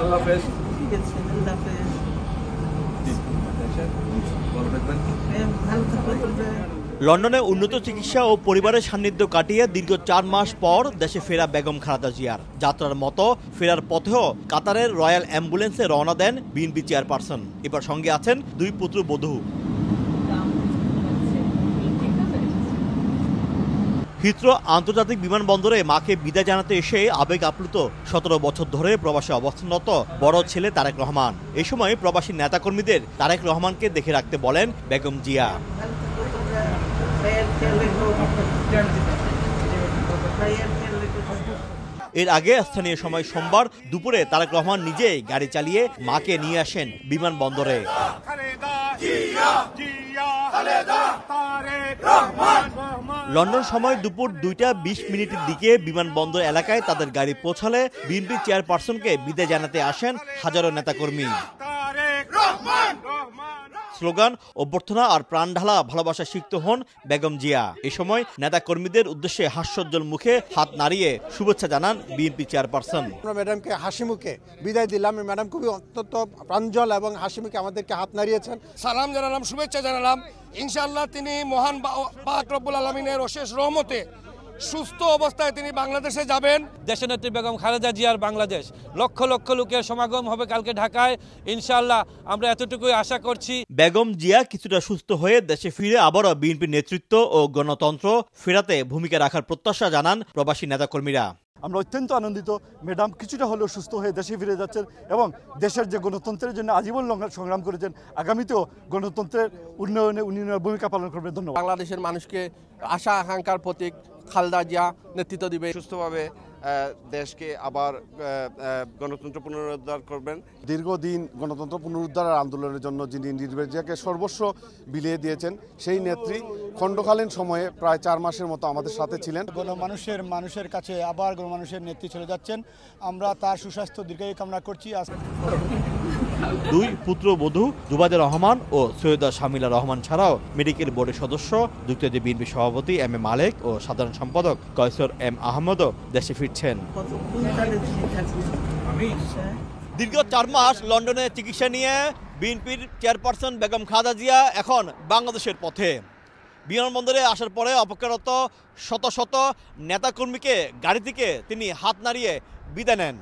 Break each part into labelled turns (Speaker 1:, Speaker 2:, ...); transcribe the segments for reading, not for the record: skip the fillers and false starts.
Speaker 1: আল্লাহ হাফেজ।
Speaker 2: ঠিক আছে, আল্লাহ হাফেজ।
Speaker 1: ভালো থাকবেন।
Speaker 2: ভালো থাকবেন।
Speaker 3: লন্ডনে উন্নত চিকিৎসা ও পরিবারের সান্নিধ্য কাটিয়ে দীর্ঘ 4 মাস পর দেশে ফেরা বেগম খালেদা জিয়ার যাত্রার মতো ফেরার পথেও কাতারের রয়্যাল অ্যাম্বুলেন্সে রওনা দেন বিএনপি চেয়ারপারসন। এবার সঙ্গে আছেন 2 পুত্রবধূ। হিথ্রো আন্তর্জাতিক বিমানবন্দরে মাকে বিদায় জানাতে এসে আবেগ আপ্লুত 17 বছর ধরে প্রবাসে অবস্থানরত বড় ছেলে তারেক রহমান। এই সময় প্রবাসী নেতাকর্মীদের তারেক রহমানকে দেখে রাখতে বলেন বেগম জিয়া। এর আগে স্থানীয় সময় সোমবার দুপুরে তারেক রহমান নিজেই গাড়ি চালিয়ে মাকে নিয়ে আসেন বিমানবন্দরে। লন্ডন সময় দুপুর 2:20 দিকে বিমানবন্দর এলাকায় তাদের গাড়ি পৌঁছালে বিএনপি চেয়ারপারসনকে বিদায় জানাতে আসেন হাজারো নেতাকর্মী। স্লোগান, অভ্যর্থনা আর প্রাণঢালা ভালোবাসা সিক্ত হন বেগম জিয়া। এ সময় নেতাকর্মীদের উদ্দেশ্যে হাস্যোজ্জ্বল মুখে হাত নাড়িয়ে শুভেচ্ছা জানান বিএনপি চেয়ারপারসন।
Speaker 4: ম্যাডামকে হাসি মুখে বিদায় দিলাম। ম্যাডাম খুবই অত্যন্ত প্রাঞ্জল এবং হাসি মুখে আমাদেরকে হাত নাড়িয়েছেন।
Speaker 5: সালাম জানালাম, শুভেচ্ছা জানালাম। ইনশাআল্লাহ তিনি মহান পাক রব্বুল আলামিনের অশেষ রহমতে সুস্থ অবস্থায় তিনি বাংলাদেশে যাবেন।
Speaker 6: দেশনেত্রী বেগম খালেদা জিয়ার বাংলাদেশ, লক্ষ লক্ষ লোকের সমাগম হবে কালকে ঢাকায়। ইনশাআল্লাহ আমরা এতটুকুই আশা করছি।
Speaker 3: বেগম জিয়া কিছুটা সুস্থ হয়ে দেশে ফিরে আবারও বিএনপির নেতৃত্ব ও গণতন্ত্র ফেরাতে ভূমিকা রাখার প্রত্যাশা জানান প্রবাসী নেতাকর্মীরা।
Speaker 7: আমরা অত্যন্ত আনন্দিত, ম্যাডাম কিছুটা হলেও সুস্থ হয়ে দেশে ফিরে যাচ্ছেন এবং দেশের যে গণতন্ত্রের জন্য আজীবন সংগ্রাম করেছেন, আগামীতেও গণতন্ত্রের উন্নয়নে ভূমিকা পালন করবেন। ধন্যবাদ।
Speaker 8: বাংলাদেশের মানুষকে আশা আকাঙ্ক্ষার প্রতীক খালেদা জিয়া নেতৃত্ব দিবে,
Speaker 9: সুস্থভাবে দেশকে আবার গণতন্ত্র পুনরুদ্ধার করবেন।
Speaker 4: দীর্ঘদিন গণতন্ত্র পুনরুদ্ধারের আন্দোলনের জন্য যিনি নির্বাচিতকে সর্বস্ব বিলিয়ে দিয়েছেন, সেই নেত্রী খণ্ডকালীন সময়ে প্রায় 4 মাসের মতো আমাদের সাথে ছিলেন।
Speaker 7: মানুষের কাছে আবার গণমানুষের নেত্রী চলে যাচ্ছেন, আমরা তার সুস্বাস্থ্য দীর্ঘায়ু কামনা করছি।
Speaker 3: 2 পুত্রবধূ জুবাইদা রহমান ও সৈয়দা শামিলা রহমান ছাড়াও মেডিকেল বোর্ডের সদস্য, যুক্তরাজ্য বিএনপি সভাপতি এম এ মালেক ও সাধারণ সম্পাদক কয়সর এম আহমদও দেশে ফিরছেন। দীর্ঘ 4 মাস লন্ডনে চিকিৎসা নিয়ে বিএনপির চেয়ারপারসন বেগম খালেদা জিয়া এখন বাংলাদেশের পথে। বিমানবন্দরে আসার পরে অপেক্ষারত শত শত নেতাকর্মীকে গাড়ি থেকে তিনি হাত নাড়িয়ে বিদায় নেন।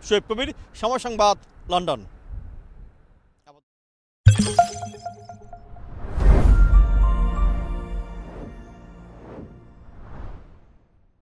Speaker 3: শোয়েব কবির, সময় সংবাদ, লন্ডন।